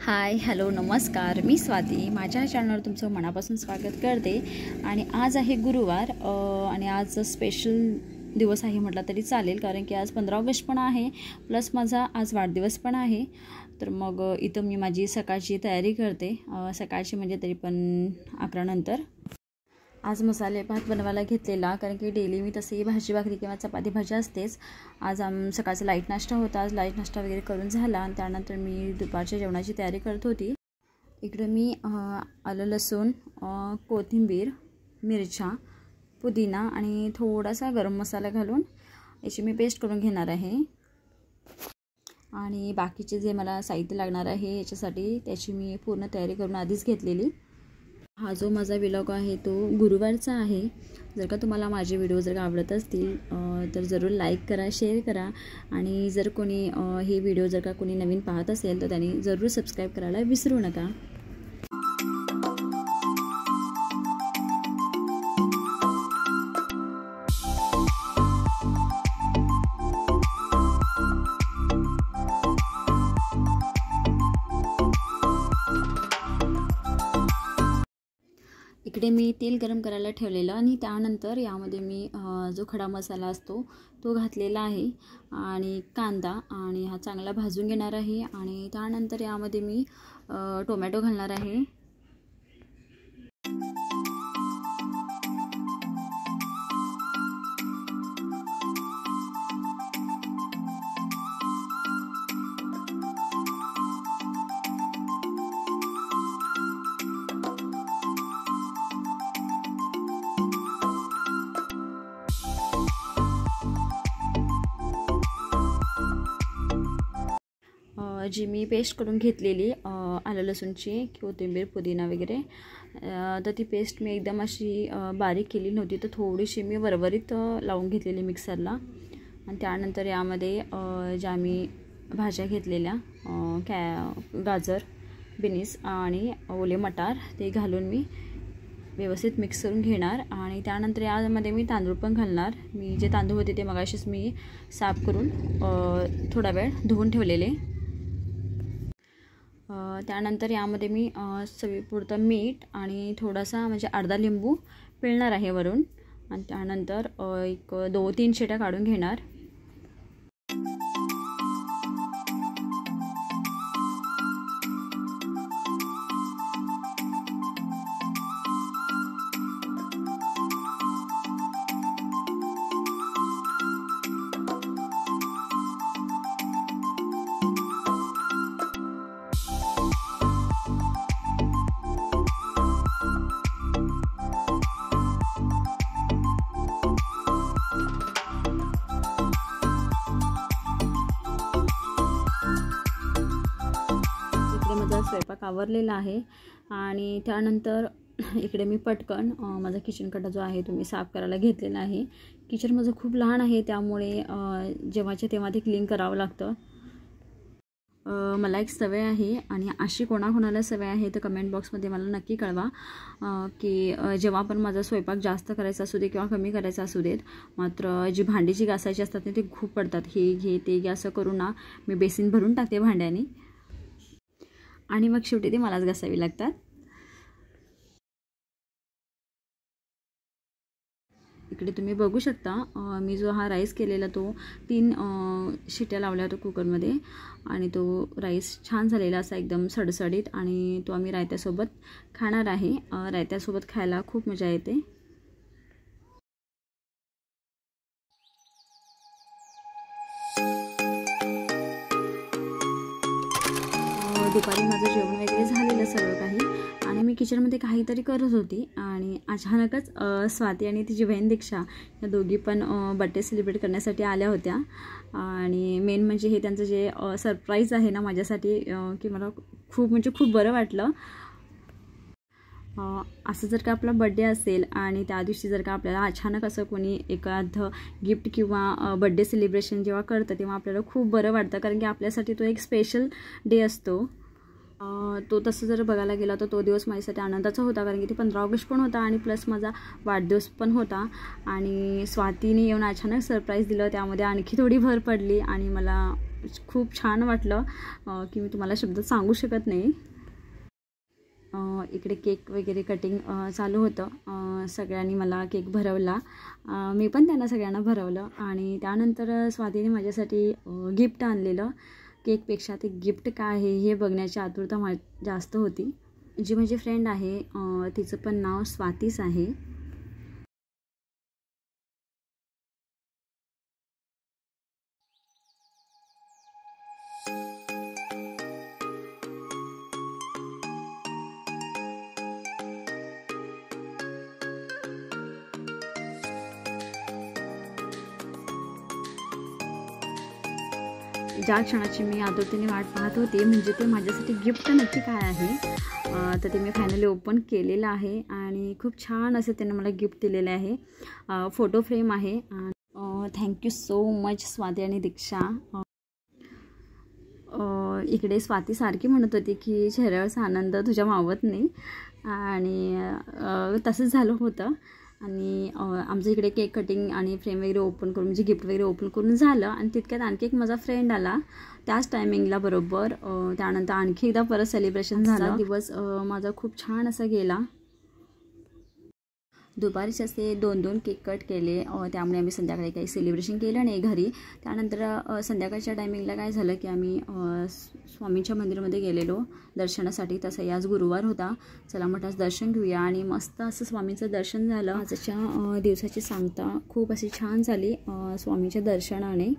Hi hello नमस्कार, मी स्वाती माझ्या चॅनलवर तुमचं मनापासून स्वागत करते। आणि आज आहे गुरुवार आणि आज स्पेशल दिवस आहे म्हटलं तरी चालेल, कारण की आज 15 ऑगस्ट पण आहे, प्लस माझा आज वाढदिवस पण आहे। तर मग इथं मी माझी सकाळची तयारी करते, सकाळची म्हणजे तरी पण 11 नंतर। आज मसाले भात बनवायला घेतलेला, कारण की डेली मी तसेही भाजी भाकरी किंवा चपाती भाजी असतेच। आज सकाळचा लाईट नाश्ता होता, आज लाईट नाश्ता वगैरे करून झाला आणि त्यानंतर मी दुपारच्या जेवणाची तयारी करत होती। इकडे मी आलं लसूण, कोथिंबीर, मिरच्या, पुदिना आणि थोडासा गरम मसाला घालून याची मी पेस्ट करून घेणार आहे। आणि बाकीचे जे मला साहित्य लागणार आहे याच्यासाठी त्याची मी पूर्ण तयारी करून आधीच घेतलेली। हा जो माझा व्लॉग आहे तो गुरुवारचा आहे। जर का तुम्हाला माझे व्हिडिओ जर का आवडत असतील तर जरूर लाईक करा, शेअर करा आणि जर कोणी हे व्हिडिओ जर का कोणी नवीन पाहत असेल तर त्यांनी जरूर सबस्क्राईब करायला विसरू नका। इकडे मी तेल गरम करायला ठेवलेलं आणि त्यानंतर यामध्ये मी जो खडा मसाला असतो तो घातलेला आहे आणि कांदा, आणि हा चांगला भाजून घेणार आहे। आणि त्यानंतर यामध्ये मी टोमॅटो घालणार आहे। जी मी पेस्ट करून घेतलेली आलं लसूणची, कोथिंबीर, पुदिना वगैरे, तर ती पेस्ट मी एकदम अशी बारीक केली नव्हती, तर थोडीशी मी वरवरीत लावून घेतलेली मिक्सरला। आणि त्यानंतर यामध्ये ज्या मी भाज्या घेतलेल्या गाजर, बिनीस आणि ओले मटार ते घालून मी व्यवस्थित मिक्स करून घेणार। आणि त्यानंतर यामध्ये मी तांदूळ पण घालणार। मी जे तांदूळ होते ते मगाशीच मी साफ करून थोडा वेळ धुवून ठेवलेले। त्यानंतर यामध्ये मी चवीपुरतं मीठ आणि थोडासा म्हणजे अर्धा लिंबू पिळणार आहे वरून, आणि त्यानंतर एक 2-3 शिट्या काढून घेणार। माझा स्वयंपाक आवरलेला आहे आणि त्यानंतर इकडे मी पटकन माझा किचन कट्टा जो आहे तो मी साफ करायला घेतलेला आहे। किचन माझं खूप लहान आहे, त्यामुळे जेव्हाच्या तेव्हा ते क्लीन करावं लागतं। मला एक सवय आहे, आणि अशी कोणाकोणाला सवय आहे तर कमेंट बॉक्समध्ये मला नक्की कळवा की जेव्हा पण माझा स्वयंपाक जास्त करायचा असू दे किंवा कमी करायचा असू देत, मात्र जी भांडी जी घासायची असतात ते खूप पडतात, हे घे ते घे असं करून ना मी बेसिन भरून टाकते भांड्याने, आणि मग शेवटी ते मलाच घासावी लागतात। इकडे तुम्ही बघू शकता मी जो हा राईस केलेला तो 3 शिट्या लावल्या होत्या कुकरमध्ये, आणि तो राईस छान झालेला असा एकदम सडसडीत, आणि तो आम्ही रायत्यासोबत खाणार आहे। रायत्यासोबत खायला खूप मजा येते। दुपारी माझं जेवण वगैरे झालेलं सर्व काही, आणि मी किचनमध्ये काहीतरी करत होती, आणि अचानकच स्वाती आणि तिची बहीण दीक्षा या दोघी पण बर्थडे सेलिब्रेट करण्यासाठी आल्या होत्या। आणि मेन म्हणजे हे त्यांचं जे सरप्राईज आहे ना माझ्यासाठी, की मला खूप म्हणजे खूप बरं वाटलं। असं जर का आपला बड्डे असेल आणि त्या दिवशी जर का आपल्याला अचानक असं कोणी एखादं गिफ्ट किंवा बड्डे सेलिब्रेशन जेव्हा करतं तेव्हा आपल्याला खूप बरं वाटतं, कारण की आपल्यासाठी तो एक स्पेशल डे असतो। तो तसं जर बघायला गेला तर तो दिवस माझ्यासाठी आनंदाचा होता, कारण की ते 15 ऑगस्ट पण होता आणि प्लस माझा वाढदिवस पण होता। आणि स्वातीने येऊन अचानक सरप्राईज दिलं, त्यामध्ये आणखी थोडी भर पडली आणि मला खूप छान वाटलं की मी तुम्हाला शब्दात सांगू शकत नाही. इकडे केक वगैरे कटिंग चालू होतं. सगळ्यांनी मला केक भरवला, मी पण त्यांना सगळ्यांना भरवलं. आणि त्यानंतर स्वातीने माझ्यासाठी गिफ्ट आणलेलं. केकपेक्षा ते गिफ्ट काय आहे हे बघण्याची आतुरता जास्त होती. जी माझी फ्रेंड आहे तिचं पण नाव स्वातीच आहे. ज्या क्षणाची मी आतुरतेने वाट पाहत होते म्हणजे ते माझ्यासाठी गिफ्ट नक्की काय आहे, तर ते मी फायनली ओपन केलेलं आहे. आणि खूप छान असं त्याने मला गिफ्ट दिलेलं आहे. फोटो फ्रेम आहे. थँक्यू सो मच स्वाती आणि दीक्षा. इकडे स्वाती सारखी म्हणत होती की चेहऱ्यावरचा आनंद तुझ्या मावत नाही, आणि तसंच झालं होतं. आणि आमचं इकडे केक कटिंग आणि फ्रेम वगैरे ओपन करून म्हणजे गिफ्ट वगैरे ओपन करून झालं. आणि तितक्यात आणखी एक माझा फ्रेंड आला त्याच टायमिंगला बरोबर. त्यानंतर आणखी एकदा परत सेलिब्रेशन झालं. दिवस माझा खूप छान असा गेला. दुपारीच असे 2-2 केक कट केले. त्यामुळे आम्ही संध्याकाळी काही सेलिब्रेशन केलं नाही घरी. त्यानंतर संध्याकाळच्या टायमिंगला काय झालं की आम्ही स्वामींच्या मंदिरामध्ये गेलेलो दर्शनासाठी. तसंही आज गुरुवार होता. चला म्हटलं आज दर्शन घेऊया. आणि मस्त असं स्वामींचं दर्शन झालं. आजच्या दिवसाची सांगता खूप अशी छान झाली स्वामींच्या दर्शनाने.